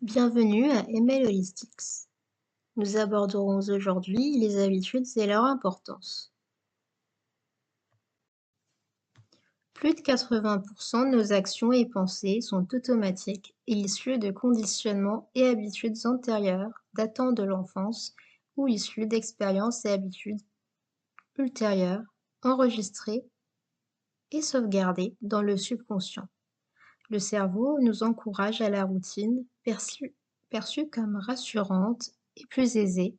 Bienvenue à ML Holistics. Nous aborderons aujourd'hui les habitudes et leur importance. Plus de 80% de nos actions et pensées sont automatiques et issues de conditionnements et habitudes antérieures datant de l'enfance ou issues d'expériences et habitudes ultérieures enregistrées et sauvegardées dans le subconscient. Le cerveau nous encourage à la routine perçue comme rassurante et plus aisée.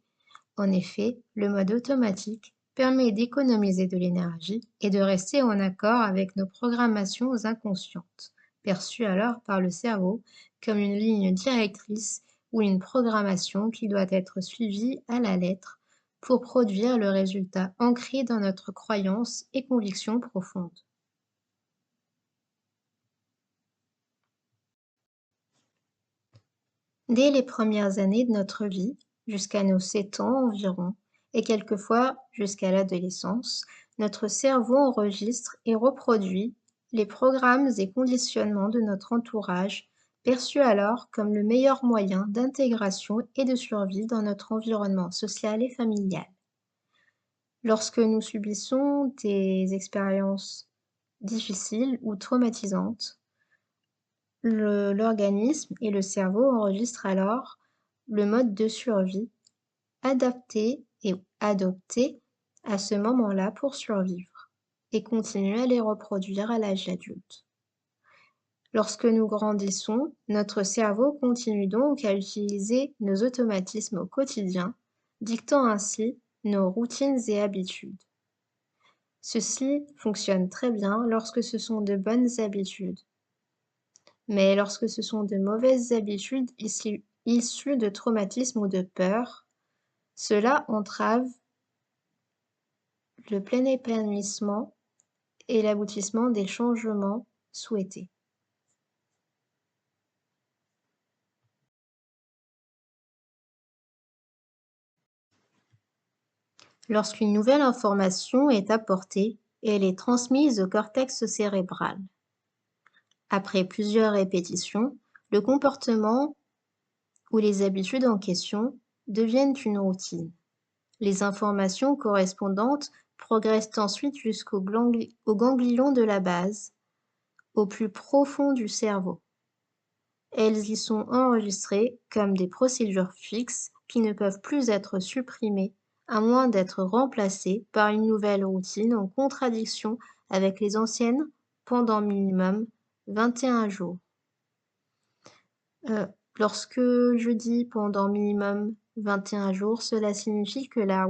En effet, le mode automatique permet d'économiser de l'énergie et de rester en accord avec nos programmations inconscientes, perçues alors par le cerveau comme une ligne directrice ou une programmation qui doit être suivie à la lettre pour produire le résultat ancré dans notre croyance et conviction profonde. Dès les premières années de notre vie, jusqu'à nos 7 ans environ, et quelquefois jusqu'à l'adolescence, notre cerveau enregistre et reproduit les programmes et conditionnements de notre entourage, perçus alors comme le meilleur moyen d'intégration et de survie dans notre environnement social et familial. Lorsque nous subissons des expériences difficiles ou traumatisantes, l'organisme et le cerveau enregistrent alors le mode de survie adapté et adopté à ce moment-là pour survivre et continuer à les reproduire à l'âge adulte. Lorsque nous grandissons, notre cerveau continue donc à utiliser nos automatismes au quotidien, dictant ainsi nos routines et habitudes. Ceci fonctionne très bien lorsque ce sont de bonnes habitudes. Mais lorsque ce sont de mauvaises habitudes issues de traumatismes ou de peur, cela entrave le plein épanouissement et l'aboutissement des changements souhaités. Lorsqu'une nouvelle information est apportée, elle est transmise au cortex cérébral. Après plusieurs répétitions, le comportement ou les habitudes en question deviennent une routine. Les informations correspondantes progressent ensuite jusqu'au ganglion de la base, au plus profond du cerveau. Elles y sont enregistrées comme des procédures fixes qui ne peuvent plus être supprimées à moins d'être remplacées par une nouvelle routine en contradiction avec les anciennes pendant minimum 21 jours. Lorsque je dis pendant minimum 21 jours, cela signifie que la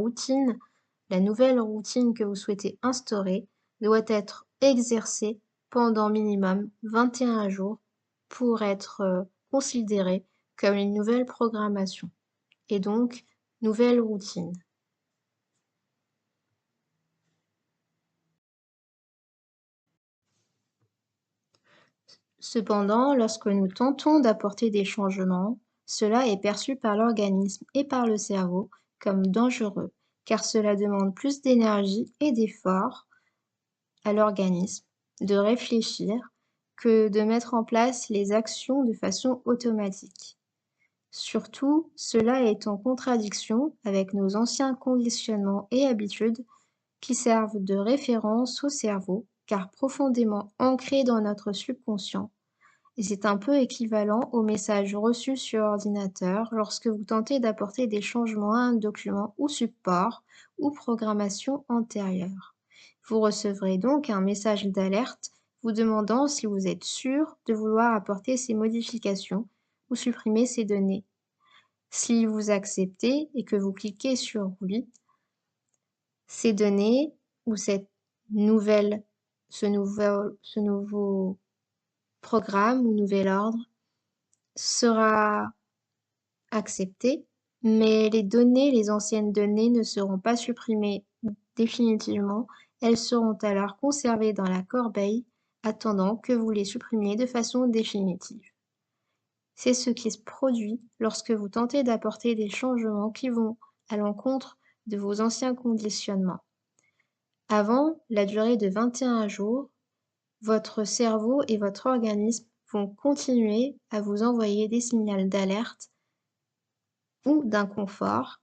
nouvelle routine que vous souhaitez instaurer doit être exercée pendant minimum 21 jours pour être considérée comme une nouvelle programmation et donc nouvelle routine. Cependant, lorsque nous tentons d'apporter des changements, cela est perçu par l'organisme et par le cerveau comme dangereux, car cela demande plus d'énergie et d'efforts à l'organisme de réfléchir que de mettre en place les actions de façon automatique. Surtout, cela est en contradiction avec nos anciens conditionnements et habitudes qui servent de référence au cerveau, car profondément ancrés dans notre subconscient. Et c'est un peu équivalent aux messages reçus sur ordinateur lorsque vous tentez d'apporter des changements à un document ou support ou programmation antérieure. Vous recevrez donc un message d'alerte vous demandant si vous êtes sûr de vouloir apporter ces modifications ou supprimer ces données. Si vous acceptez et que vous cliquez sur oui, ces données ou ce nouveau programme ou nouvel ordre sera accepté, mais les anciennes données ne seront pas supprimées définitivement, elles seront alors conservées dans la corbeille, attendant que vous les supprimiez de façon définitive. C'est ce qui se produit lorsque vous tentez d'apporter des changements qui vont à l'encontre de vos anciens conditionnements. Avant la durée de 21 jours, votre cerveau et votre organisme vont continuer à vous envoyer des signaux d'alerte ou d'inconfort,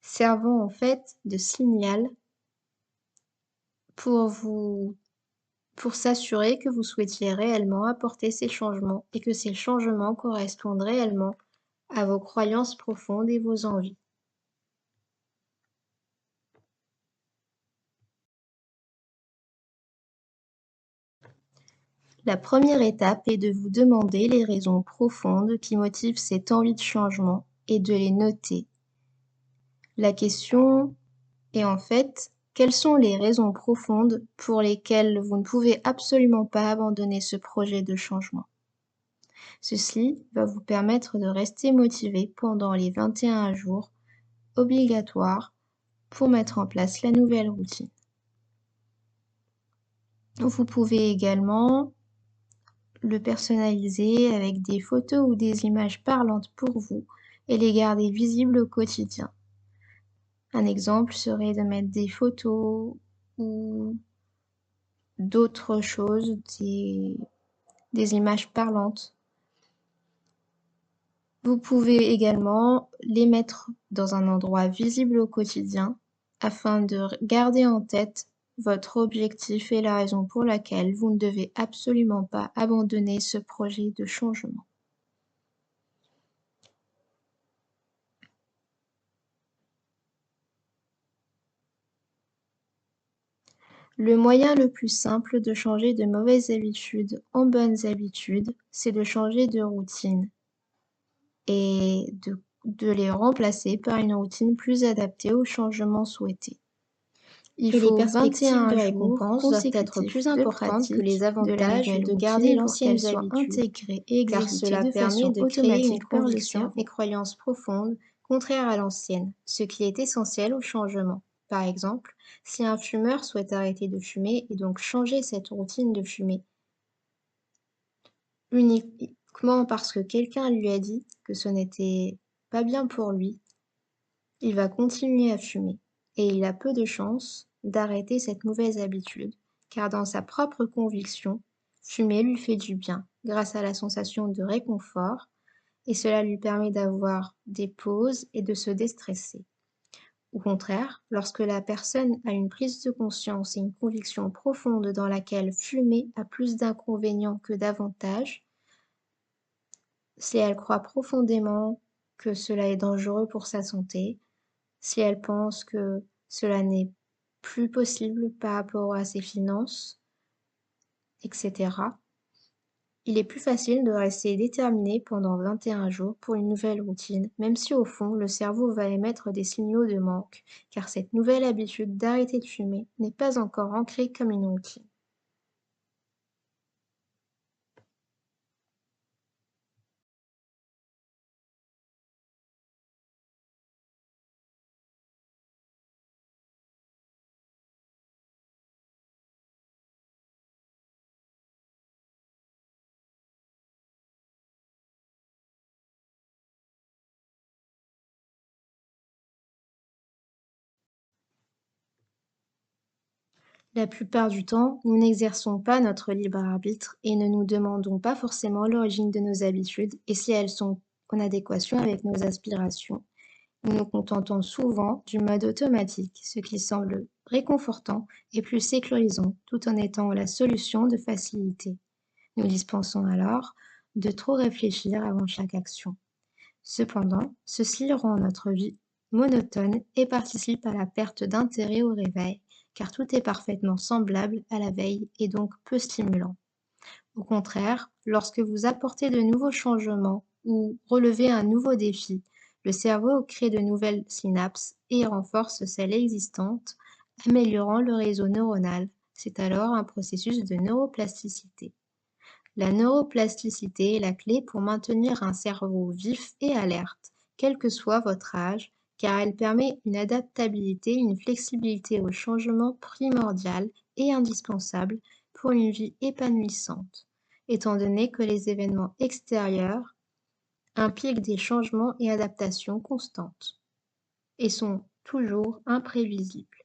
servant en fait de signal pour pour s'assurer que vous souhaitiez réellement apporter ces changements et que ces changements correspondent réellement à vos croyances profondes et vos envies. La première étape est de vous demander les raisons profondes qui motivent cette envie de changement et de les noter. La question est en fait, quelles sont les raisons profondes pour lesquelles vous ne pouvez absolument pas abandonner ce projet de changement? Ceci va vous permettre de rester motivé pendant les 21 jours obligatoires pour mettre en place la nouvelle routine. Vous pouvez également le personnaliser avec des photos ou des images parlantes pour vous et les garder visibles au quotidien. Un exemple serait de mettre des photos ou d'autres choses, des images parlantes. Vous pouvez également les mettre dans un endroit visible au quotidien afin de garder en tête votre objectif et la raison pour laquelle vous ne devez absolument pas abandonner ce projet de changement. Le moyen le plus simple de changer de mauvaises habitudes en bonnes habitudes, c'est de changer de routine et de les remplacer par une routine plus adaptée aux changements souhaités. Il Et les faut perspectives 21 de jours récompense doivent être consécutifs plus de importantes que les pratique de la avantages nouvelle de garder routine pour qu'elle l'ancienne soit habitude, intégrée et car exécutée cela de permet façon de créer une automatique par le conviction et cerveau. croyance profonde contraire à l'ancienne, ce qui est essentiel au changement. Par exemple, si un fumeur souhaite arrêter de fumer et donc changer cette routine de fumer, uniquement parce que quelqu'un lui a dit que ce n'était pas bien pour lui, il va continuer à fumer et il a peu de chances d'arrêter cette mauvaise habitude, car dans sa propre conviction, fumer lui fait du bien grâce à la sensation de réconfort et cela lui permet d'avoir des pauses et de se déstresser. Au contraire, lorsque la personne a une prise de conscience et une conviction profonde dans laquelle fumer a plus d'inconvénients que d'avantages, si elle croit profondément que cela est dangereux pour sa santé, si elle pense que cela n'est plus possible par rapport à ses finances, etc., il est plus facile de rester déterminé pendant 21 jours pour une nouvelle routine, même si au fond, le cerveau va émettre des signaux de manque, car cette nouvelle habitude d'arrêter de fumer n'est pas encore ancrée comme une routine. La plupart du temps, nous n'exerçons pas notre libre arbitre et ne nous demandons pas forcément l'origine de nos habitudes et si elles sont en adéquation avec nos aspirations. Nous nous contentons souvent du mode automatique, ce qui semble réconfortant et plus sécurisant, tout en étant la solution de facilité. Nous dispensons alors de trop réfléchir avant chaque action. Cependant, ceci rend notre vie monotone et participe à la perte d'intérêt au réveil, car tout est parfaitement semblable à la veille et donc peu stimulant. Au contraire, lorsque vous apportez de nouveaux changements ou relevez un nouveau défi, le cerveau crée de nouvelles synapses et renforce celles existantes, améliorant le réseau neuronal. C'est alors un processus de neuroplasticité. La neuroplasticité est la clé pour maintenir un cerveau vif et alerte, quel que soit votre âge, car elle permet une adaptabilité, une flexibilité au changement primordial et indispensable pour une vie épanouissante, étant donné que les événements extérieurs impliquent des changements et adaptations constantes et sont toujours imprévisibles.